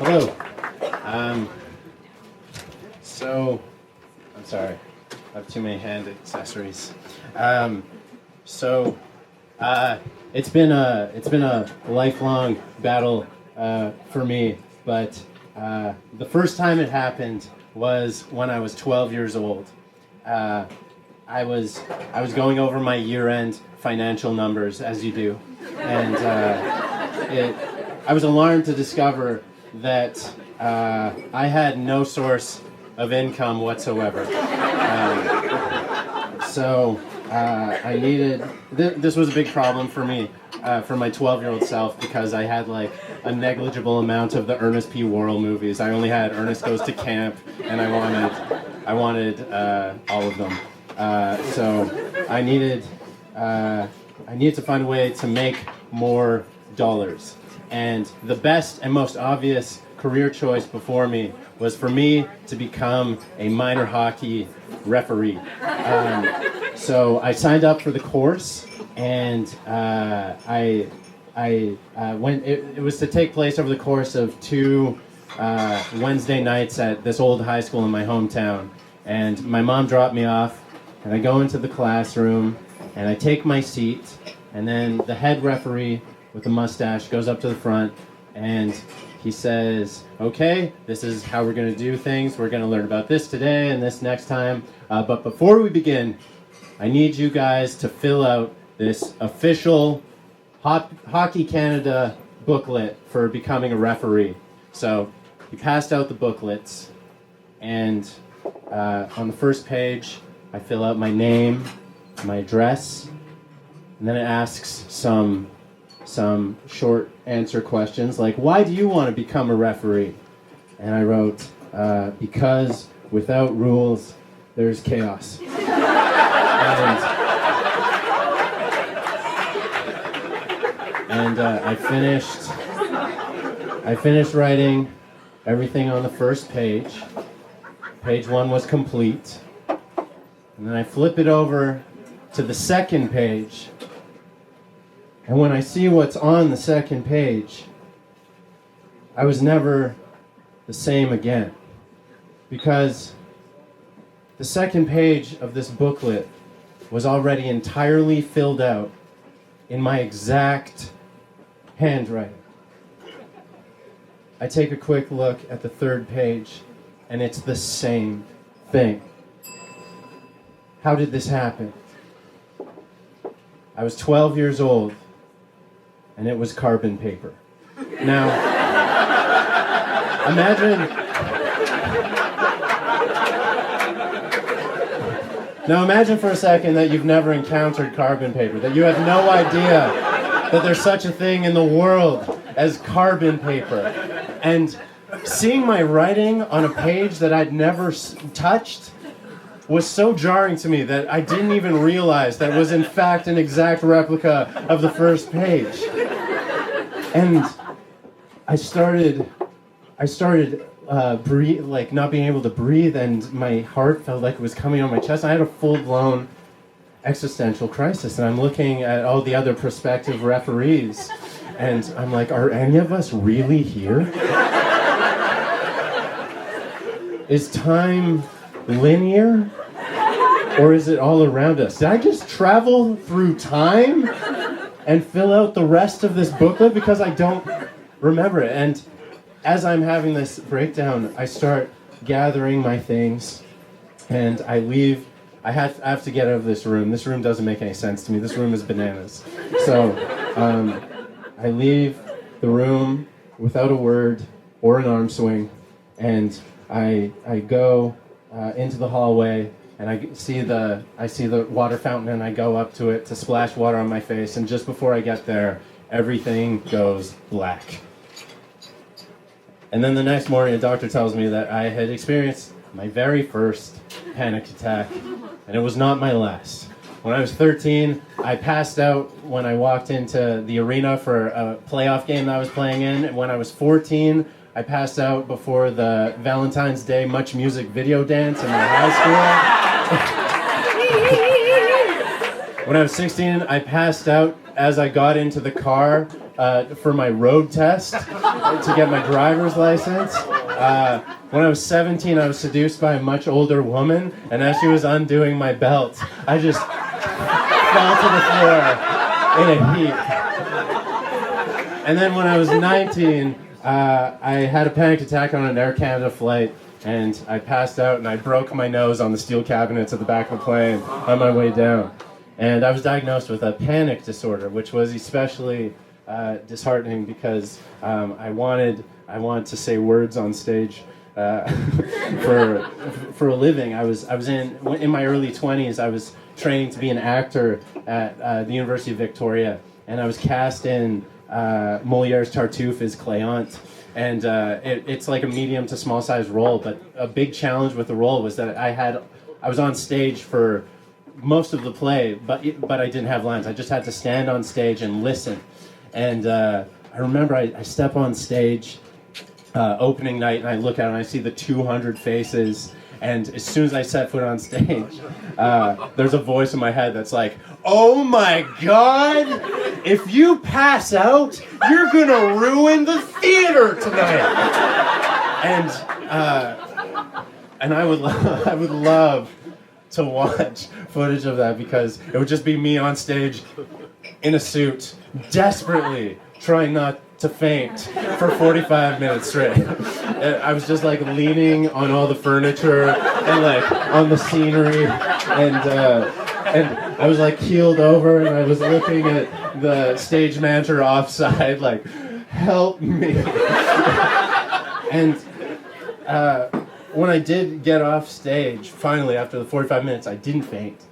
Hello. Um, so, I'm sorry. I have too many hand accessories. It's been a lifelong battle for me, but the first time it happened was when I was 12 years old. I was going over my year-end financial numbers, as you do, and I was alarmed to discover that I had no source of income whatsoever. I needed, this was a big problem for me, for my 12-year-old self, because I had like a negligible amount of the Ernest P. Worrell movies. I only had Ernest Goes to Camp, and I wanted all of them. So I needed to find a way to make more dollars. And the best and most obvious career choice before me was for me to become a minor hockey referee. So I signed up for the course, and I went. It was to take place over the course of 2 Wednesday nights at this old high school in my hometown. And my mom dropped me off, and I go into the classroom, and I take my seat, and then the head referee with the mustache goes up to the front, and he says, okay, this is how we're going to do things. We're going to learn about this today and this next time. But before we begin, I need you guys to fill out this official Hockey Canada booklet for becoming a referee. So he passed out the booklets, and on the first page, I fill out my name, my address, and then it asks some short answer questions like, why do you want to become a referee? And I wrote, because without rules, there's chaos. And I finished writing everything on the first page. Page 1 was complete. And then I flip it over to the second page. And when I see what's on the second page, I was never the same again. Because the second page of this booklet was already entirely filled out in my exact handwriting. I take a quick look at the third page, and it's the same thing. How did this happen? I was 12 years old, and it was carbon paper. Now, imagine for a second that you've never encountered carbon paper, that you have no idea that there's such a thing in the world as carbon paper. And seeing my writing on a page that I'd never touched was so jarring to me that I didn't even realize that it was in fact an exact replica of the first page. And I started not being able to breathe, and my heart felt like it was coming on my chest. I had a full-blown existential crisis, and I'm looking at all the other prospective referees, and I'm like, are any of us really here? Is time linear, or is it all around us? Did I just travel through time and fill out the rest of this booklet because I don't remember it? And as I'm having this breakdown, I start gathering my things, and I leave. I have to get out of this room. This room doesn't make any sense to me. This room is bananas. So I leave the room without a word or an arm swing, and I go into the hallway, and I see the water fountain, and I go up to it to splash water on my face, and just before I get there, everything goes black. And then the next morning, a doctor tells me that I had experienced my very first panic attack, and it was not my last. When I was 13, I passed out when I walked into the arena for a playoff game that I was playing in. And when I was 14, I passed out before the Valentine's Day Much Music video dance in my high school. When I was 16, I passed out as I got into the car for my road test to get my driver's license. When I was 17, I was seduced by a much older woman, and as she was undoing my belt, I just fell to the floor in a heap. And then when I was 19, I had a panic attack on an Air Canada flight, and I passed out and I broke my nose on the steel cabinets at the back of the plane on my way down. And I was diagnosed with a panic disorder, which was especially disheartening because I wanted to say words on stage for a living. I was in my early 20s. I was training to be an actor at the University of Victoria, and I was cast in Molière's Tartuffe as Cléante. And it's like a medium to small size role, but a big challenge with the role was that I was on stage for most of the play, but I didn't have lines. I just had to stand on stage and listen. And I remember I step on stage opening night, and I look out and I see the 200 faces. And as soon as I set foot on stage, there's a voice in my head that's like, "Oh my God! If you pass out, you're gonna ruin the theater tonight." And I would love to watch footage of that, because it would just be me on stage in a suit, desperately trying not to faint for 45 minutes straight. I was just like leaning on all the furniture and like on the scenery, and I was like keeled over, and I was looking at the stage manager offside like, "Help me." And when I did get off stage, finally after the 45 minutes, I didn't faint.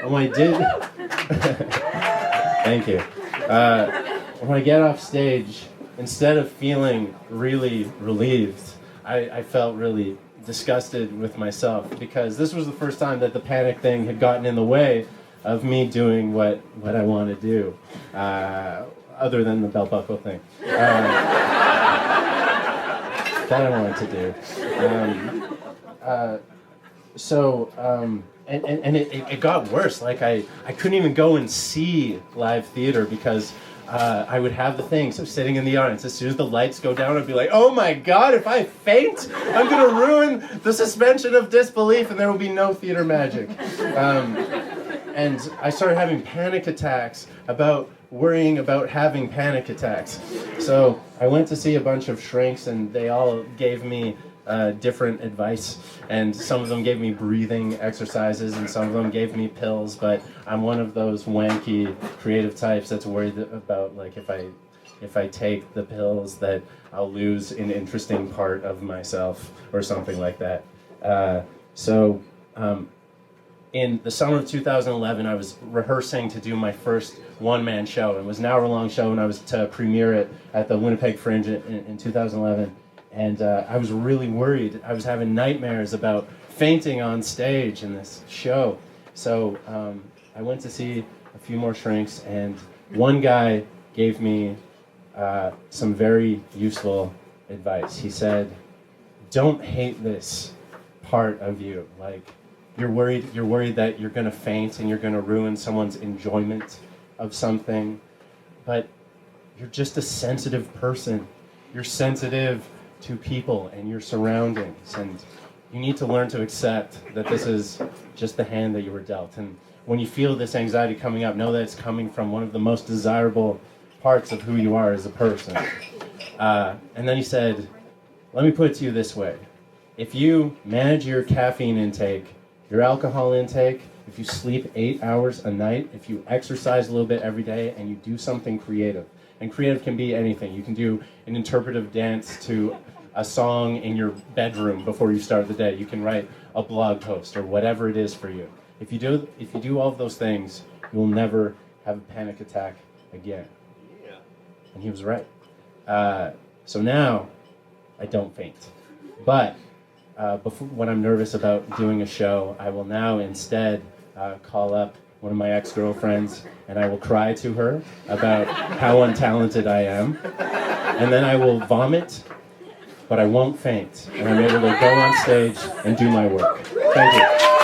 And when I did, thank you. When I get off stage, instead of feeling really relieved, I felt really disgusted with myself, because this was the first time that the panic thing had gotten in the way of me doing what I want to do, other than the belt buckle thing. That I wanted to do. And it got worse. Like I couldn't even go and see live theater because I would have the thing. So sitting in the audience, as soon as the lights go down, I'd be like, "Oh my God, if I faint, I'm gonna ruin the suspension of disbelief, and there will be no theater magic." And I started having panic attacks about worrying about having panic attacks. So I went to see a bunch of shrinks, and they all gave me different advice, and some of them gave me breathing exercises, and some of them gave me pills. But I'm one of those wanky creative types that's worried about, like, if I take the pills, that I'll lose an interesting part of myself or something like that. In the summer of 2011, I was rehearsing to do my first one-man show. It was an hour-long show, and I was to premiere it at the Winnipeg Fringe in 2011. And I was really worried. I was having nightmares about fainting on stage in this show. So I went to see a few more shrinks, and one guy gave me some very useful advice. He said, "Don't hate this part of you. Like, you're worried that you're going to faint and you're going to ruin someone's enjoyment of something, but you're just a sensitive person. You're sensitive to people and your surroundings, and you need to learn to accept that this is just the hand that you were dealt. And when you feel this anxiety coming up, know that it's coming from one of the most desirable parts of who you are as a person." And then he said, "Let me put it to you this way. If you manage your caffeine intake, your alcohol intake, if you sleep 8 hours a night, if you exercise a little bit every day, and you do something creative," and creative can be anything. You can do an interpretive dance to a song in your bedroom before you start the day. You can write a blog post or whatever it is for you. If you do all of those things, you will never have a panic attack again. Yeah. And he was right. So now I don't faint. But when I'm nervous about doing a show, I will now instead call up one of my ex-girlfriends, and I will cry to her about how untalented I am. And then I will vomit, but I won't faint. And I'm able to go on stage and do my work. Thank you.